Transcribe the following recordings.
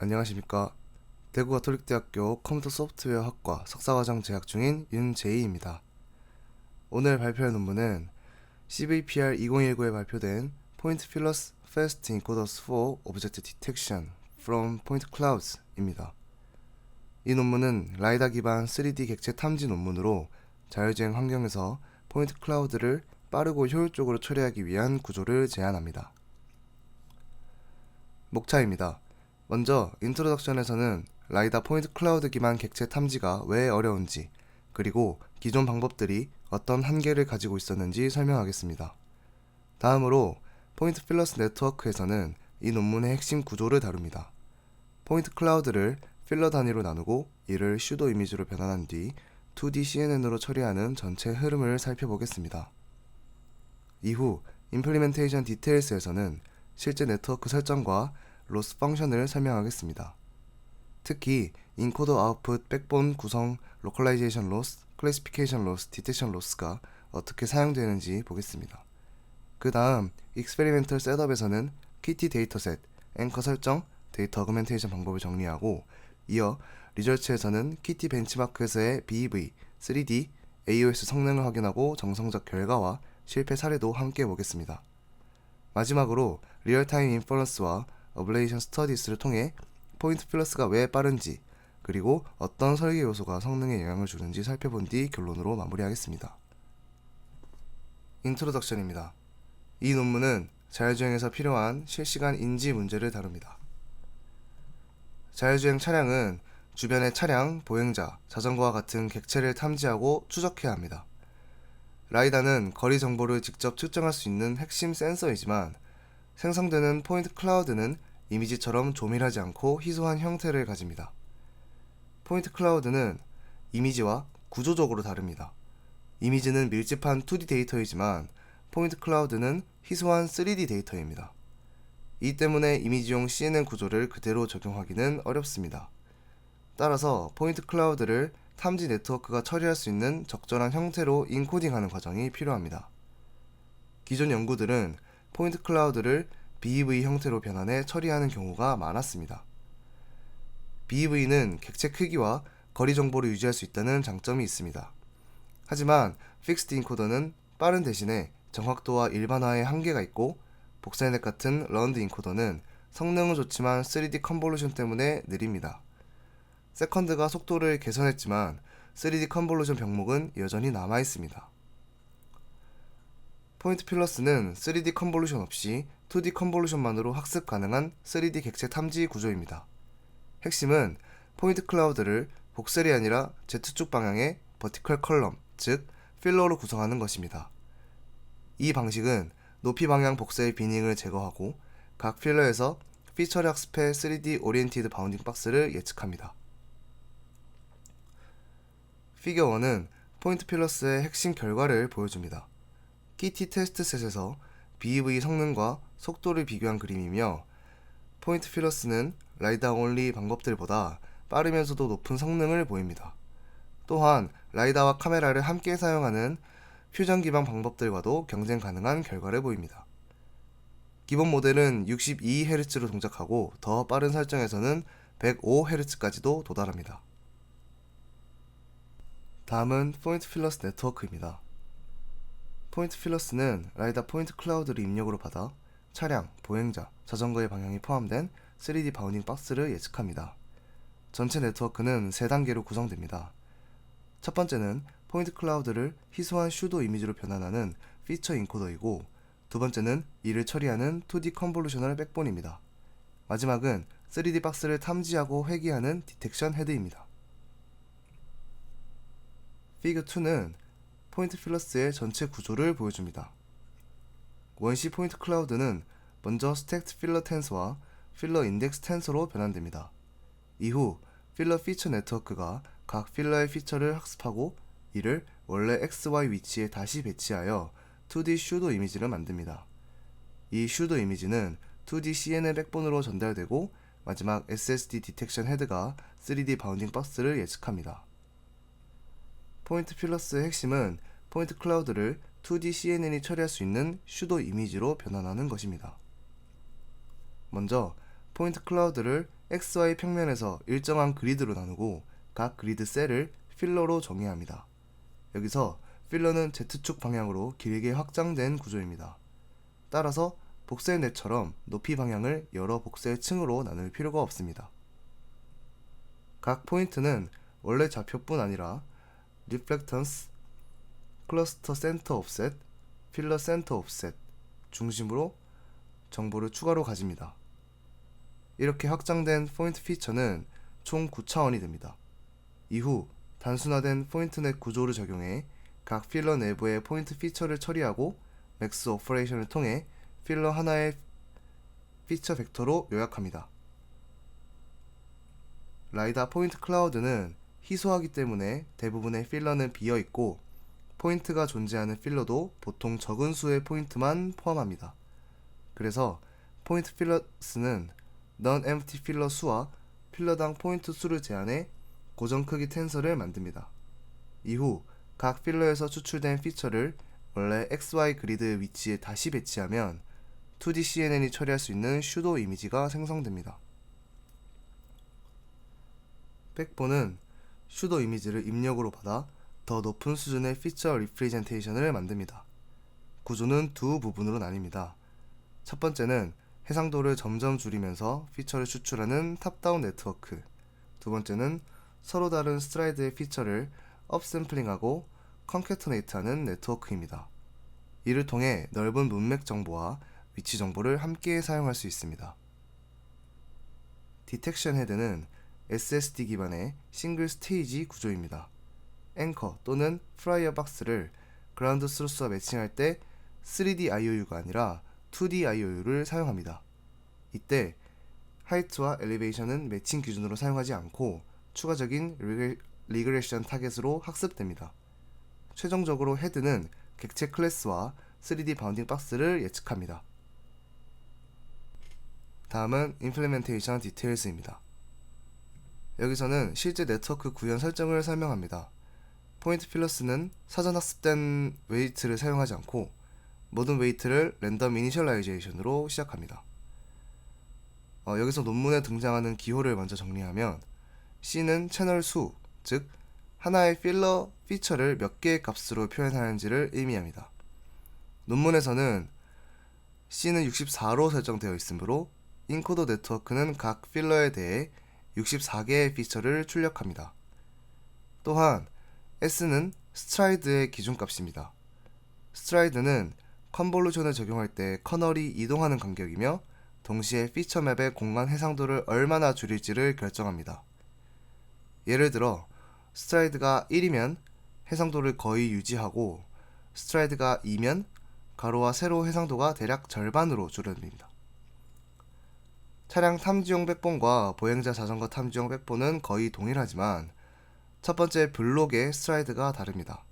안녕하십니까. 대구 가톨릭대학교 컴퓨터 소프트웨어 학과 석사과정 재학 중인 윤재희입니다. 오늘 발표할 논문은 CVPR 2019에 발표된 Point Fillers Fast Encoders for Object Detection from Point Clouds입니다. 이 논문은 라이다 기반 3D 객체 탐지 논문으로 자율주행 환경에서 포인트 클라우드를 빠르고 효율적으로 처리하기 위한 구조를 제안합니다. 목차입니다. 먼저 인트로덕션에서는 라이다 포인트 클라우드 기반 객체 탐지가 왜 어려운지, 그리고 기존 방법들이 어떤 한계를 가지고 있었는지 설명하겠습니다. 다음으로 포인트 필러스 네트워크에서는 이 논문의 핵심 구조를 다룹니다. 포인트 클라우드를 필러 단위로 나누고 이를 슈도 이미지로 변환한 뒤 2D CNN으로 처리하는 전체 흐름을 살펴보겠습니다. 이후 임플리멘테이션 디테일스에서는 실제 네트워크 설정과 로스 펑션을 설명하겠습니다. 특히 인코더 아웃풋 백본 구성 로컬라이제이션 로스, 클래시피케이션 로스, 디텍션 로스가 어떻게 사용되는지 보겠습니다. 그 다음 익스페리멘털 셋업에서는 키티 데이터셋, 앵커 설정, 데이터 어그멘테이션 방법을 정리하고 이어 리저치에서는 키티 벤치마크에서의 BEV, 3D, AOS 성능을 확인하고 정성적 결과와 실패 사례도 함께 보겠습니다. 마지막으로 리얼타임 인퍼런스와 어블레이션 스터디스를 통해 포인트 필러스가 왜 빠른지, 그리고 어떤 설계 요소가 성능에 영향을 주는지 살펴본 뒤 결론으로 마무리하겠습니다. 인트로덕션입니다. 이 논문은 자율주행에서 필요한 실시간 인지 문제를 다룹니다. 자율주행 차량은 주변의 차량, 보행자, 자전거와 같은 객체를 탐지하고 추적해야 합니다. 라이다는 거리 정보를 직접 측정할 수 있는 핵심 센서이지만 생성되는 포인트 클라우드는 이미지처럼 조밀하지 않고 희소한 형태를 가집니다. 포인트 클라우드는 이미지와 구조적으로 다릅니다. 이미지는 밀집한 2D 데이터이지만 포인트 클라우드는 희소한 3D 데이터입니다. 이 때문에 이미지용 CNN 구조를 그대로 적용하기는 어렵습니다. 따라서 포인트 클라우드를 탐지 네트워크가 처리할 수 있는 적절한 형태로 인코딩하는 과정이 필요합니다. 기존 연구들은 포인트 클라우드를 BEV 형태로 변환해 처리하는 경우가 많았습니다. BEV는 객체 크기와 거리 정보를 유지할 수 있다는 장점이 있습니다. 하지만 픽스드 인코더는 빠른 대신에 정확도와 일반화에 한계가 있고 복사넷 같은 라운드 인코더는 성능은 좋지만 3D 컨볼루션 때문에 느립니다. 세컨드가 속도를 개선했지만 3D 컨볼루션 병목은 여전히 남아있습니다. 포인트 필러스는 3D 컨볼루션 없이 2D 컨볼루션만으로 학습 가능한 3D 객체 탐지 구조입니다. 핵심은 포인트 클라우드를 복셀이 아니라 Z축 방향의 버티컬 컬럼, 즉 필러로 구성하는 것입니다. 이 방식은 높이 방향 복셀 비닝을 제거하고 각 필러에서 피처를 학습해 3D 오리엔티드 바운딩 박스를 예측합니다. 피겨 1은 포인트 필러스의 핵심 결과를 보여줍니다. 키티 테스트셋에서 BEV 성능과 속도를 비교한 그림이며 포인트 필러스는 라이다 온리 방법들보다 빠르면서도 높은 성능을 보입니다. 또한 라이다와 카메라를 함께 사용하는 퓨전 기반 방법들과도 경쟁 가능한 결과를 보입니다. 기본 모델은 62Hz로 동작하고 더 빠른 설정에서는 105Hz까지도 도달합니다. 다음은 포인트 필러스 네트워크입니다. 포인트 필러스는 라이다 포인트 클라우드를 입력으로 받아 차량, 보행자, 자전거의 방향이 포함된 3D 바운딩 박스를 예측합니다. 전체 네트워크는 3단계로 구성됩니다. 첫 번째는 포인트 클라우드를 희소한 슈도 이미지로 변환하는 피처 인코더이고, 두 번째는 이를 처리하는 2D 컨볼루셔널 백본입니다. 마지막은 3D 박스를 탐지하고 회귀하는 디텍션 헤드입니다. 피겨 2는 포인트 필러스의 전체 구조를 보여줍니다. 원시 포인트 클라우드는 먼저 스택트 필러 텐서와 필러 인덱스 텐서로 변환됩니다. 이후 필러 피처 네트워크가 각 필러의 피처를 학습하고 이를 원래 XY 위치에 다시 배치하여 2D 슈도 이미지를 만듭니다. 이 슈도 이미지는 2D CNN 백본으로 전달되고 마지막 SSD 디텍션 헤드가 3D 바운딩 박스를 예측합니다. 포인트 필러스의 핵심은 포인트 클라우드를 2D CNN이 처리할 수 있는 슈도 이미지로 변환하는 것입니다. 먼저 포인트 클라우드를 XY 평면에서 일정한 그리드로 나누고 각 그리드 셀을 필러로 정의합니다. 여기서 필러는 Z축 방향으로 길게 확장된 구조입니다. 따라서 복셀넷처럼 높이 방향을 여러 복셀층으로 나눌 필요가 없습니다. 각 포인트는 원래 좌표뿐 아니라 리플렉턴스, 클러스터 센터 옵셋, 필러 센터 옵셋 중심으로 정보를 추가로 가집니다. 이렇게 확장된 포인트 피처는 총 9차원이 됩니다. 이후 단순화된 포인트넷 구조를 적용해 각 필러 내부의 포인트 피처를 처리하고 맥스 오퍼레이션을 통해 필러 하나의 피처 벡터로 요약합니다. 라이다 포인트 클라우드는 희소하기 때문에 대부분의 필러는 비어있고 포인트가 존재하는 필러도 보통 적은 수의 포인트만 포함합니다. 그래서 포인트 필러스는 non-empty 필러 수와 필러당 포인트 수를 제한해 고정 크기 텐서를 만듭니다. 이후 각 필러에서 추출된 피처를 원래 XY 그리드 위치에 다시 배치하면 2D CNN이 처리할 수 있는 슈도 이미지가 생성됩니다. 백본은 슈도 이미지를 입력으로 받아 더 높은 수준의 피처 리프레젠테이션을 만듭니다. 구조는 두 부분으로 나뉩니다. 첫 번째는 해상도를 점점 줄이면서 피처를 추출하는 탑다운 네트워크, 두 번째는 서로 다른 스트라이드의 피처를 업샘플링하고 컨캐터네이트하는 네트워크입니다. 이를 통해 넓은 문맥 정보와 위치 정보를 함께 사용할 수 있습니다. 디텍션 헤드는 SSD 기반의 싱글 스테이지 구조입니다. 앵커 또는 프라이어 박스를 그라운드 소스와 매칭할 때 3D IOU가 아니라 2D IOU를 사용합니다. 이때 하이트와 엘리베이션은 매칭 기준으로 사용하지 않고 추가적인 리그레션 타겟으로 학습됩니다. 최종적으로 헤드는 객체 클래스와 3D 바운딩 박스를 예측합니다. 다음은 임플리멘테이션 디테일스입니다. 여기서는 실제 네트워크 구현 설정을 설명합니다. 포인트 필러스는 사전 학습된 웨이트를 사용하지 않고 모든 웨이트를 랜덤 이니셜라이제이션으로 시작합니다. 여기서 논문에 등장하는 기호를 먼저 정리하면 C는 채널 수, 즉 하나의 필러 피처를 몇 개의 값으로 표현하는지를 의미합니다. 논문에서는 C는 64로 설정되어 있으므로 인코더 네트워크는 각 필러에 대해 64개의 피처를 출력합니다. 또한 S는 스트라이드의 기준값입니다. 스트라이드는 컨볼루션을 적용할 때 커널이 이동하는 간격이며 동시에 피처 맵의 공간 해상도를 얼마나 줄일지를 결정합니다. 예를 들어 스트라이드가 1이면 해상도를 거의 유지하고 스트라이드가 2면 가로와 세로 해상도가 대략 절반으로 줄어듭니다. 차량 탐지용 백본과 보행자 자전거 탐지용 백본은 거의 동일하지만 첫 번째 블록의 스트라이드가 다릅니다.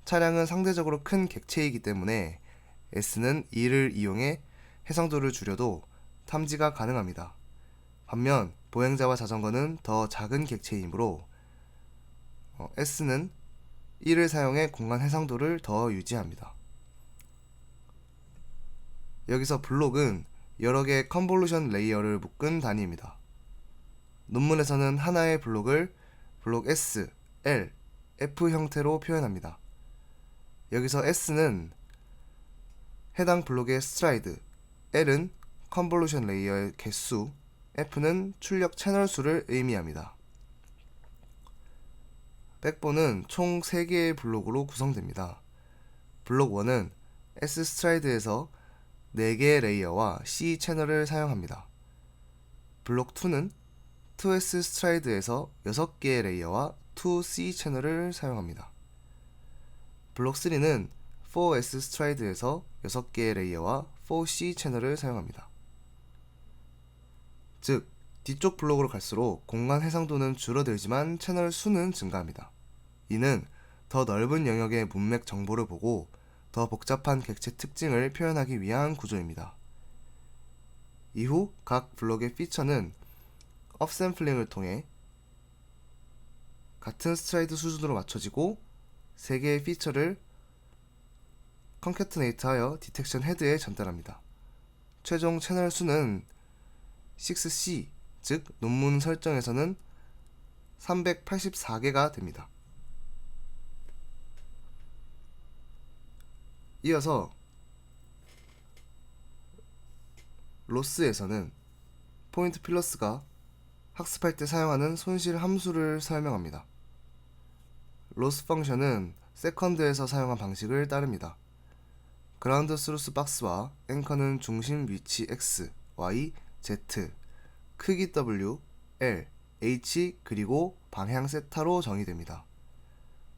차량은 상대적으로 큰 객체이기 때문에 S는 이를 이용해 해상도를 줄여도 탐지가 가능합니다. 반면 보행자와 자전거는 더 작은 객체이므로 S는 이를 사용해 공간 해상도를 더 유지합니다. 여기서 블록은 여러 개의 컨볼루션 레이어를 묶은 단위입니다. 논문에서는 하나의 블록을 블록 S, L, F 형태로 표현합니다. 여기서 S는 해당 블록의 스트라이드, L은 컨볼루션 레이어의 개수, F는 출력 채널 수를 의미합니다. 백본은 총 3개의 블록으로 구성됩니다. 블록 1은 S 스트라이드에서 4개의 레이어와 C 채널을 사용합니다. 블록 2는 2S 스트라이드에서 6개의 레이어와 2C 채널을 사용합니다. 블록 3는 4S 스트라이드에서 6개의 레이어와 4C 채널을 사용합니다. 즉, 뒤쪽 블록으로 갈수록 공간 해상도는 줄어들지만 채널 수는 증가합니다. 이는 더 넓은 영역의 문맥 정보를 보고 더 복잡한 객체 특징을 표현하기 위한 구조입니다. 이후 각 블록의 피처는 업샘플링을 통해 같은 스트라이드 수준으로 맞춰지고 3개의 피처를 컨캐터네이트하여 디텍션 헤드에 전달합니다. 최종 채널 수는 6C, 즉 논문 설정에서는 384개가 됩니다. 이어서 로스에서는 포인트 필러스가 학습할 때 사용하는 손실 함수를 설명합니다. 로스 펑션은 세컨드에서 사용한 방식을 따릅니다. 그라운드 스루스 박스와 앵커는 중심 위치 x, y, z, 크기 w, l, h 그리고 방향 세타로 정의됩니다.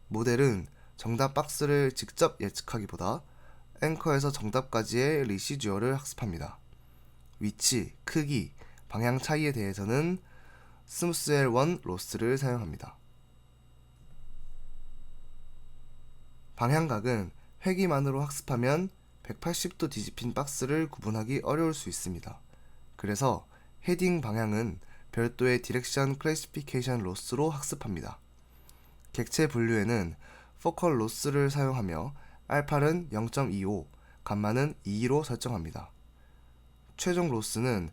모델은 정답 박스를 직접 예측하기보다 앵커에서 정답까지의 리시듀어를 학습합니다. 위치, 크기, 방향 차이에 대해서는 스무스L1 로스를 사용합니다. 방향각은 회기만으로 학습하면 180도 뒤집힌 박스를 구분하기 어려울 수 있습니다. 그래서 헤딩 방향은 별도의 디렉션 클래시피케이션 로스로 학습합니다. 객체 분류에는 포컬 로스를 사용하며 알파는 0.25, 감마는 2로 설정합니다. 최종 로스는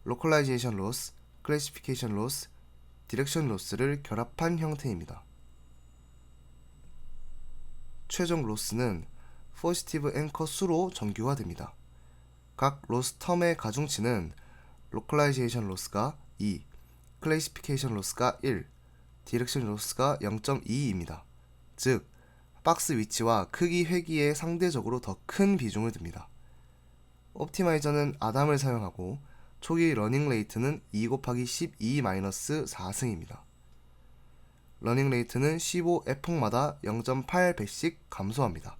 로컬라이제이션 로스, 클래시피케이션 로스, 디렉션 로스를 결합한 형태입니다. 최종 로스는 포지티브 앵커 수로 정규화됩니다. 각 로스 텀의 가중치는 로컬라이제이션 로스가 2, 클래시피케이션 로스가 1, 디렉션 로스가 0.2입니다. 즉, 박스 위치와 크기 회기에 상대적으로 더 큰 비중을 둡니다. 옵티마이저는 아담을 사용하고 초기 러닝 레이트는 2 곱하기 12-4승입니다. 러닝 레이트는 15에폭마다 0.8배씩 감소합니다.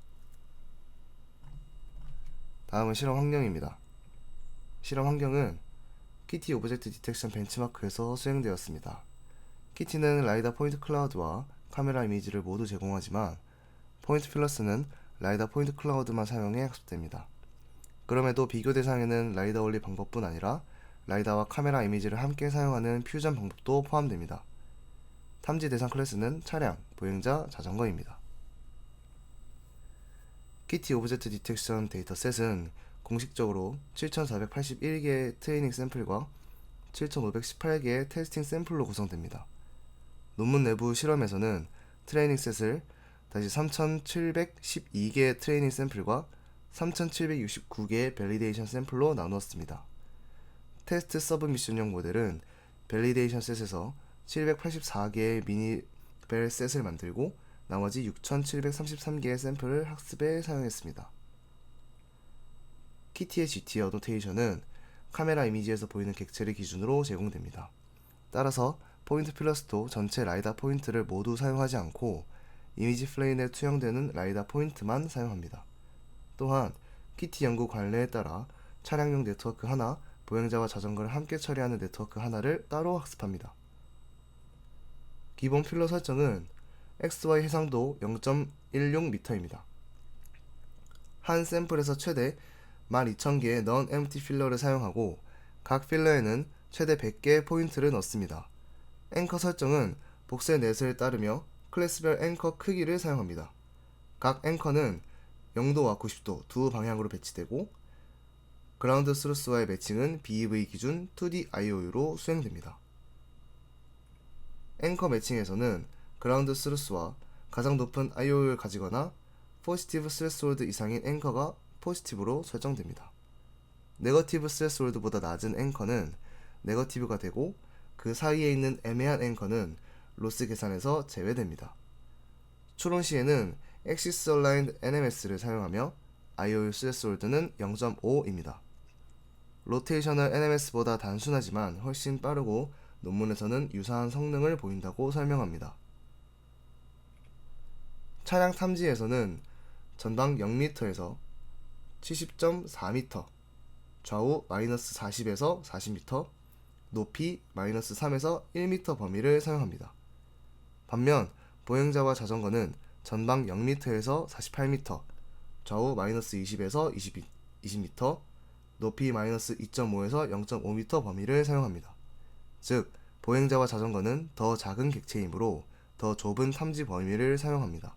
다음은 실험 환경입니다. 실험 환경은 키티 오브젝트 디텍션 벤치마크에서 수행되었습니다. 키티는 라이다 포인트 클라우드와 카메라 이미지를 모두 제공하지만 포인트 필러스는 라이다 포인트 클라우드만 사용해 학습됩니다. 그럼에도 비교 대상에는 라이다 원리 방법뿐 아니라 라이다와 카메라 이미지를 함께 사용하는 퓨전 방법도 포함됩니다. 탐지 대상 클래스는 차량, 보행자, 자전거입니다. 키티 오브젝트 디텍션 데이터셋은 공식적으로 7481개의 트레이닝 샘플과 7518개의 테스팅 샘플로 구성됩니다. 논문 내부 실험에서는 트레이닝 셋을 다시 3712개의 트레이닝 샘플과 3769개의 밸리데이션 샘플로 나누었습니다. 테스트 서브미션용 모델은 밸리데이션 셋에서 784개의 미니 벨 셋을 만들고 나머지 6733개의 샘플을 학습에 사용했습니다. 키티의 GT 어노테이션은 카메라 이미지에서 보이는 객체를 기준으로 제공됩니다. 따라서 포인트 필러스도 전체 라이다 포인트를 모두 사용하지 않고 이미지 플레인에 투영되는 라이다 포인트만 사용합니다. 또한 키티 연구 관례에 따라 차량용 네트워크 하나, 보행자와 자전거를 함께 처리하는 네트워크 하나를 따로 학습합니다. 기본 필러 설정은 XY 해상도 0.16m입니다. 한 샘플에서 최대 12,000개의 넌 엠프티 필러를 사용하고 각 필러에는 최대 100개의 포인트를 넣습니다. 앵커 설정은 복셀 넷을 따르며 클래스별 앵커 크기를 사용합니다. 각 앵커는 0도와 90도 두 방향으로 배치되고 그라운드 스루스와의 매칭은 BEV 기준 2D IOU로 수행됩니다. 앵커 매칭에서는 그라운드 스루스와 가장 높은 IOU를 가지거나 포지티브 스레스홀드 이상인 앵커가 포지티브로 설정됩니다. 네거티브 스레스홀드보다 낮은 앵커는 네거티브가 되고 그 사이에 있는 애매한 앵커는 로스 계산에서 제외됩니다. 추론 시에는 Axis Aligned NMS를 사용하며 IOU 스레스홀드는 0.5입니다. 로테이셔널 NMS보다 단순하지만 훨씬 빠르고 논문에서는 유사한 성능을 보인다고 설명합니다. 차량 탐지에서는 전방 0m에서 70.4m, 좌우 마이너스 40에서 40m, 높이 마이너스 3에서 1m 범위를 사용합니다. 반면 보행자와 자전거는 전방 0m에서 48m, 좌우 마이너스 20에서 20m, 높이 마이너스 2.5에서 0.5m 범위를 사용합니다. 즉, 보행자와 자전거는 더 작은 객체이므로 더 좁은 탐지 범위를 사용합니다.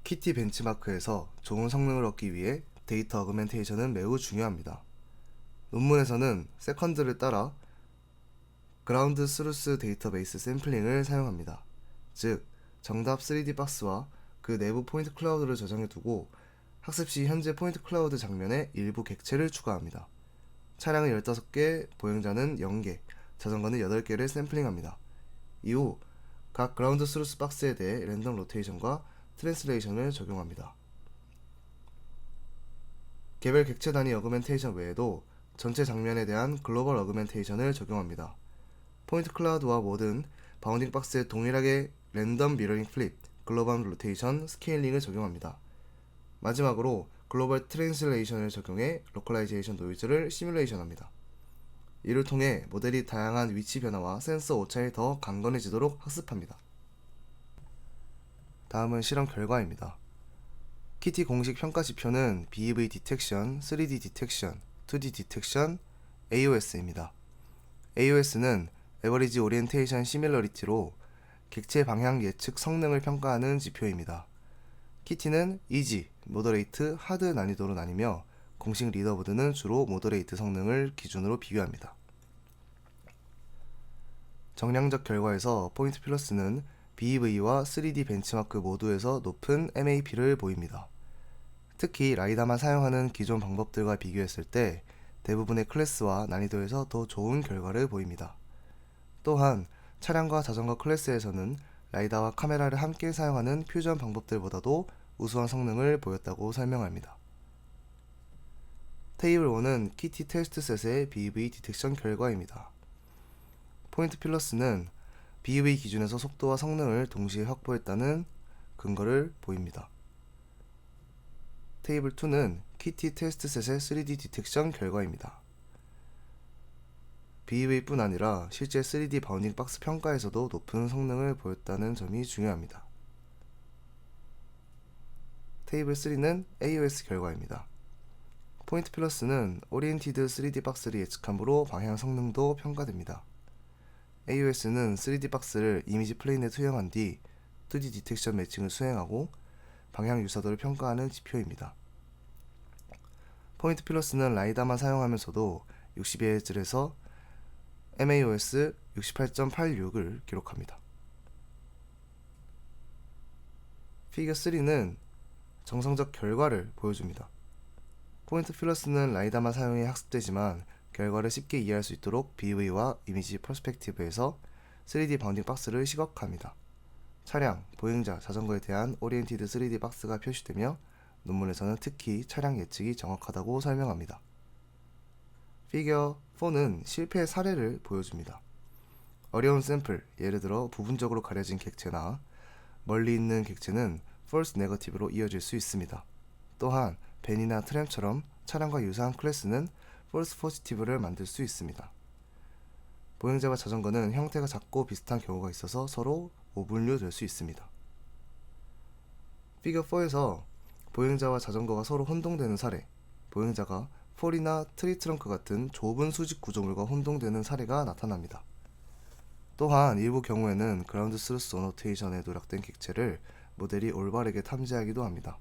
키티 벤치마크에서 좋은 성능을 얻기 위해 데이터 어그멘테이션은 매우 중요합니다. 논문에서는 세컨드를 따라 그라운드 스루스 데이터베이스 샘플링을 사용합니다. 즉, 정답 3D 박스와 그 내부 포인트 클라우드를 저장해 두고 학습 시 현재 포인트 클라우드 장면에 일부 객체를 추가합니다. 차량은 15개, 보행자는 0개, 자전거는 8개를 샘플링합니다. 이후 각 그라운드 스루스 박스에 대해 랜덤 로테이션과 트랜슬레이션을 적용합니다. 개별 객체 단위 어그멘테이션 외에도 전체 장면에 대한 글로벌 어그멘테이션을 적용합니다. 포인트 클라우드와 모든 바운딩 박스에 동일하게 랜덤 미러링 플립, 글로벌 로테이션, 스케일링을 적용합니다. 마지막으로 글로벌 트랜슬레이션을 적용해 로컬라이제이션 노이즈를 시뮬레이션합니다. 이를 통해 모델이 다양한 위치 변화와 센서 오차에 더 강건해지도록 학습합니다. 다음은 실험 결과입니다. 키티 공식 평가 지표는 BEV 디텍션, 3D 디텍션, 2D 디텍션, AOS입니다. AOS는 에버리지 오리엔테이션 시밀러리티로 객체 방향 예측 성능을 평가하는 지표입니다. 키티는 이지, 모더레이트, 하드 난이도로 나뉘며 공식 리더보드는 주로 모더레이트 성능을 기준으로 비교합니다. 정량적 결과에서 포인트 필러스는 BEV와 3D 벤치마크 모두에서 높은 MAP를 보입니다. 특히 라이다만 사용하는 기존 방법들과 비교했을 때 대부분의 클래스와 난이도에서 더 좋은 결과를 보입니다. 또한 차량과 자전거 클래스에서는 라이다와 카메라를 함께 사용하는 퓨전 방법들보다도 우수한 성능을 보였다고 설명합니다. 테이블 1은 키티 테스트셋의 BEV 디텍션 결과입니다. 포인트 필러스는 BEV 기준에서 속도와 성능을 동시에 확보했다는 근거를 보입니다. 테이블 2는 키티 테스트셋의 3D 디텍션 결과입니다. BEV뿐 아니라 실제 3D 바운딩 박스 평가에서도 높은 성능을 보였다는 점이 중요합니다. 테이블 3는 AOS 결과입니다. 포인트 필러스는 오리엔티드 3D 박스를 예측함으로 방향 성능도 평가됩니다. AOS는 3D 박스를 이미지 플레인에 투영한 뒤 2D 디텍션 매칭을 수행하고 방향 유사도를 평가하는 지표입니다. 포인트 필러스는 라이다만 사용하면서도 62Hz에서 MAOS 68.86을 기록합니다. 피겨 3는 정성적 결과를 보여줍니다. 포인트 필러스는 라이다만 사용해 학습되지만 결과를 쉽게 이해할 수 있도록 BEV와 이미지 퍼스펙티브에서 3D 바운딩 박스를 시각화합니다. 차량, 보행자, 자전거에 대한 오리엔티드 3D 박스가 표시되며 논문에서는 특히 차량 예측이 정확하다고 설명합니다. 피겨 4는 실패 사례를 보여줍니다. 어려운 샘플, 예를 들어 부분적으로 가려진 객체나 멀리 있는 객체는 false negative로 이어질 수 있습니다. 또한 벤이나 트램처럼 차량과 유사한 클래스는 false positive를 만들 수 있습니다. 보행자와 자전거는 형태가 작고 비슷한 경우가 있어서 서로 오분류될 수 있습니다. 피겨 4에서 보행자와 자전거가 서로 혼동되는 사례, 보행자가 폴이나 트리 트렁크 같은 좁은 수직 구조물과 혼동되는 사례가 나타납니다. 또한 일부 경우에는 그라운드 스루스 어노테이션에 누락된 객체를 모델이 올바르게 탐지하기도 합니다.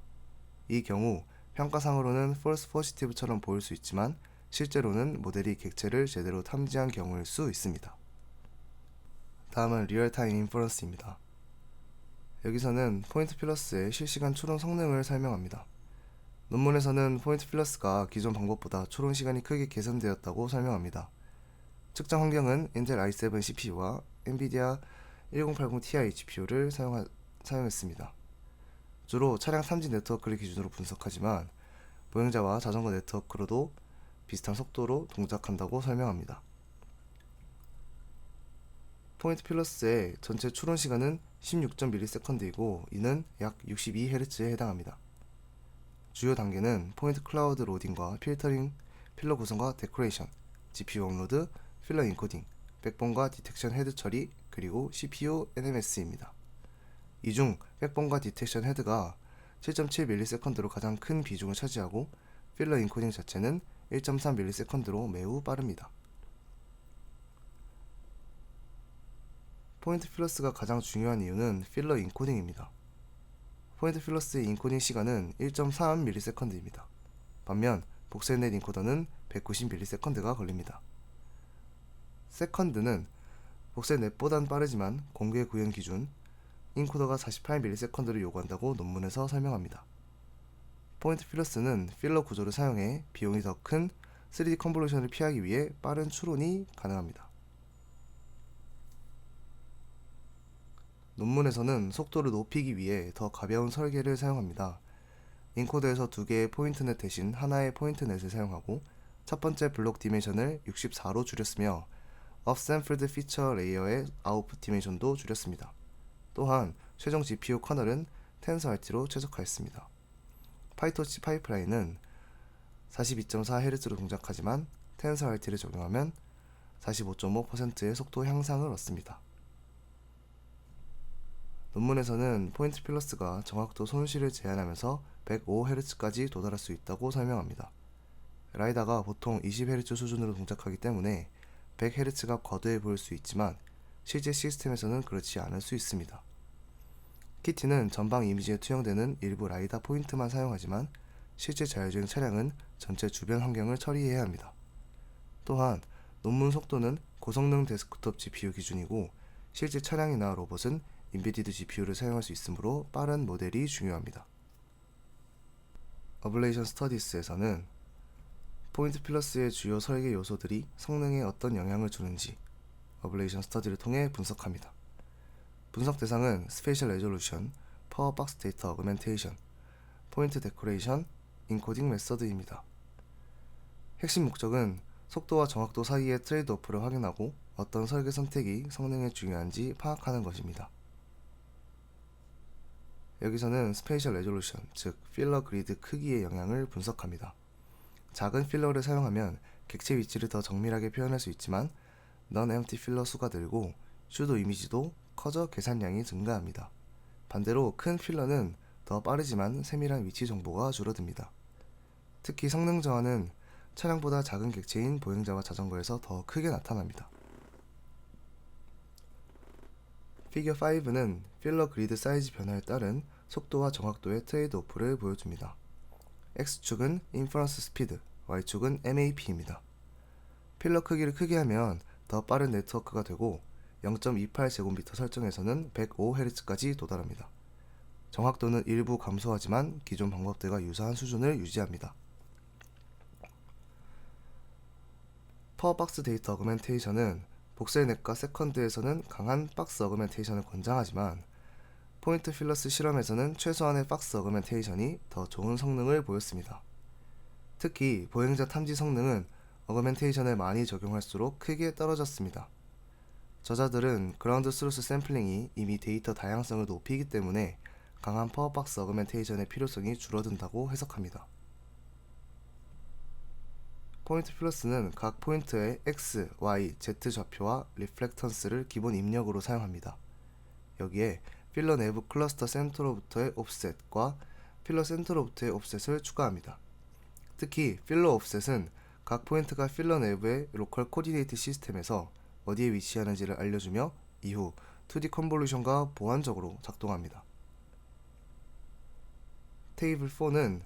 이 경우 평가상으로는 false positive처럼 보일 수 있지만 실제로는 모델이 객체를 제대로 탐지한 경우일 수 있습니다. 다음은 리얼타임 인퍼런스입니다. 여기서는 포인트 필러스의 실시간 추론 성능을 설명합니다. 논문에서는 포인트 필러스가 기존 방법보다 추론 시간이 크게 개선되었다고 설명합니다. 측정 환경은 인텔 i7 CPU와 엔비디아 1080 Ti GPU를 사용했습니다. 주로 차량 탐지 네트워크를 기준으로 분석하지만 보행자와 자전거 네트워크로도 비슷한 속도로 동작한다고 설명합니다. 포인트 필러스의 전체 추론 시간은 16.ms이고 이는 약 62Hz에 해당합니다. 주요 단계는 포인트 클라우드 로딩과 필터링, 필러 구성과 데코레이션, GPU 업로드, 필러 인코딩, 백본과 디텍션 헤드 처리, 그리고 CPU NMS입니다. 이 중 백본과 디텍션 헤드가 7.7ms로 가장 큰 비중을 차지하고 필러 인코딩 자체는 1.3ms로 매우 빠릅니다. 포인트 필러스가 가장 중요한 이유는 필러 인코딩입니다. 포인트 필러스의 인코딩 시간은 1.3ms입니다. 반면 복셀넷 인코더는 190ms가 걸립니다. 세컨드는 복셀 넷보단 빠르지만 공개 구현 기준 인코더가 48ms를 요구한다고 논문에서 설명합니다. 포인트 필러스는 필러 구조를 사용해 비용이 더 큰 3D 컨볼루션을 피하기 위해 빠른 추론이 가능합니다. 논문에서는 속도를 높이기 위해 더 가벼운 설계를 사용합니다. 인코더에서 두 개의 포인트넷 대신 하나의 포인트넷을 사용하고 첫 번째 블록 디멘션을 64로 줄였으며 업샘플드 피처 레이어의 아웃풋 디멘션도 줄였습니다. 또한 최종 GPU 커널은 텐서RT로 최적화했습니다. 파이토치 파이프라인은 42.4Hz로 동작하지만 텐서RT를 적용하면 45.5%의 속도 향상을 얻습니다. 논문에서는 포인트 필러스가 정확도 손실을 제한하면서 105Hz까지 도달할 수 있다고 설명합니다. 라이다가 보통 20Hz 수준으로 동작하기 때문에 100Hz가 거대해 보일 수 있지만 실제 시스템에서는 그렇지 않을 수 있습니다. 키티는 전방 이미지에 투영되는 일부 라이다 포인트만 사용하지만 실제 자율주행 차량은 전체 주변 환경을 처리해야 합니다. 또한 논문 속도는 고성능 데스크톱 GPU 기준이고 실제 차량이나 로봇은 인베디드 GPU를 사용할 수 있으므로 빠른 모델이 중요합니다. 어블레이션 스터디스에서는 포인트 필러스의 주요 설계 요소들이 성능에 어떤 영향을 주는지 어블레이션 스터디를 통해 분석합니다. 분석 대상은 스페이셜 레졸루션, 파워박스 데이터 어그멘테이션, 포인트 데코레이션, 인코딩 메서드입니다. 핵심 목적은 속도와 정확도 사이의 트레이드오프를 확인하고 어떤 설계 선택이 성능에 중요한지 파악하는 것입니다. 여기서는 스페이셜 레졸루션, 즉 필러 그리드 크기의 영향을 분석합니다. 작은 필러를 사용하면 객체 위치를 더 정밀하게 표현할 수 있지만 non-empty 필러 수가 늘고 슈도 이미지도 커져 계산량이 증가합니다. 반대로 큰 필러는 더 빠르지만 세밀한 위치 정보가 줄어듭니다. 특히 성능 저하는 차량보다 작은 객체인 보행자와 자전거에서 더 크게 나타납니다. 피겨 5는 필러 그리드 사이즈 변화에 따른 속도와 정확도의 트레이드오프를 보여줍니다. X축은 인퍼런스 스피드, Y축은 MAP입니다. 필러 크기를 크게 하면 더 빠른 네트워크가 되고 0.28제곱미터 설정에서는 105Hz까지 도달합니다. 정확도는 일부 감소하지만 기존 방법들과 유사한 수준을 유지합니다. 파워박스 데이터 어그멘테이션은 복셀넷과 세컨드에서는 강한 박스 어그멘테이션을 권장하지만 포인트 필러스 실험에서는 최소한의 박스 어그멘테이션이 더 좋은 성능을 보였습니다. 특히 보행자 탐지 성능은 어그멘테이션을 많이 적용할수록 크게 떨어졌습니다. 저자들은 그라운드 스루스 샘플링이 이미 데이터 다양성을 높이기 때문에 강한 파워박스 어그멘테이션의 필요성이 줄어든다고 해석합니다. 포인트 필러스는 각 포인트의 X, Y, Z 좌표와 리플렉턴스를 기본 입력으로 사용합니다. 여기에 필러 내부 클러스터 센터로부터의 옵셋과 필러 센터로부터의 옵셋을 추가합니다. 특히 필러 옵셋은 각 포인트가 필러 내부의 로컬 코디네이트 시스템에서 어디에 위치하는지를 알려주며 이후 2D 컨볼루션과 보완적으로 작동합니다. 테이블 4는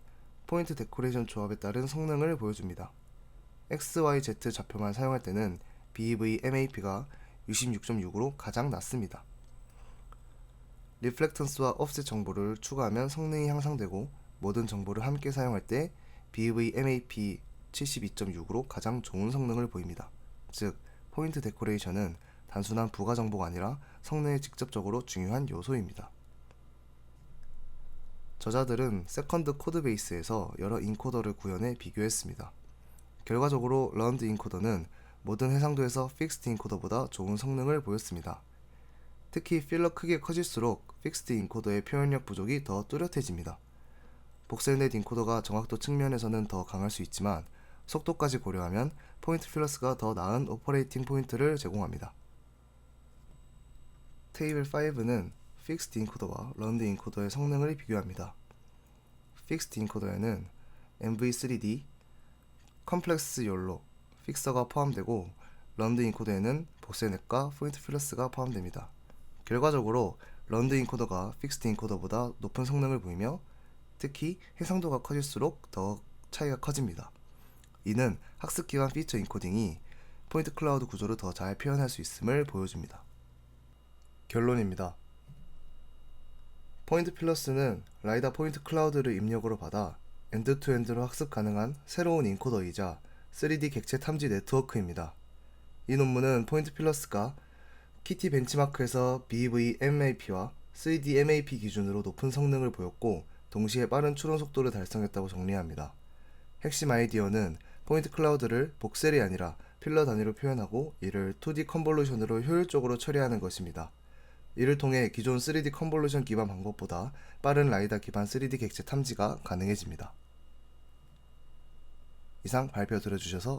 포인트 데코레이션 조합에 따른 성능을 보여줍니다. X, Y, Z 좌표만 사용할 때는 BEV MAP가 66.6으로 가장 낮습니다. 리플렉턴스와 옵셋 정보를 추가하면 성능이 향상되고 모든 정보를 함께 사용할 때 BEV MAP 72.6으로 가장 좋은 성능을 보입니다. 즉, 포인트 데코레이션은 단순한 부가 정보가 아니라 성능에 직접적으로 중요한 요소입니다. 저자들은 세컨드 코드베이스에서 여러 인코더를 구현해 비교했습니다. 결과적으로 런드 인코더는 모든 해상도에서 픽스드 인코더보다 좋은 성능을 보였습니다. 특히 필러 크기가 커질수록 픽스드 인코더의 표현력 부족이 더 뚜렷해집니다. 복셀넷 인코더가 정확도 측면에서는 더 강할 수 있지만 속도까지 고려하면 포인트 필러스가 더 나은 오퍼레이팅 포인트를 제공합니다. 테이블 5는 픽스드 인코더와 런드 인코더의 성능을 비교합니다. 픽스드 인코더에는 MV3D, 컴플렉스 욜로, 픽서가 포함되고 런드 인코더에는 복셀넷과 포인트 필러스가 포함됩니다. 결과적으로 런드 인코더가 픽스드 인코더보다 높은 성능을 보이며 특히 해상도가 커질수록 더 차이가 커집니다. 이는 학습 기반 피처 인코딩이 포인트 클라우드 구조를 더 잘 표현할 수 있음을 보여줍니다. 결론입니다. 포인트 필러스는 라이다 포인트 클라우드를 입력으로 받아 엔드투엔드로 학습 가능한 새로운 인코더이자 3D 객체 탐지 네트워크입니다. 이 논문은 포인트 필러스가 키티 벤치마크에서 BVMAP와 3DMAP 기준으로 높은 성능을 보였고 동시에 빠른 추론 속도를 달성했다고 정리합니다. 핵심 아이디어는 포인트 클라우드를 복셀이 아니라 필러 단위로 표현하고 이를 2D 컨볼루션으로 효율적으로 처리하는 것입니다. 이를 통해 기존 3D 컨볼루션 기반 방법보다 빠른 라이다 기반 3D 객체 탐지가 가능해집니다. 이상 발표 들어주셔서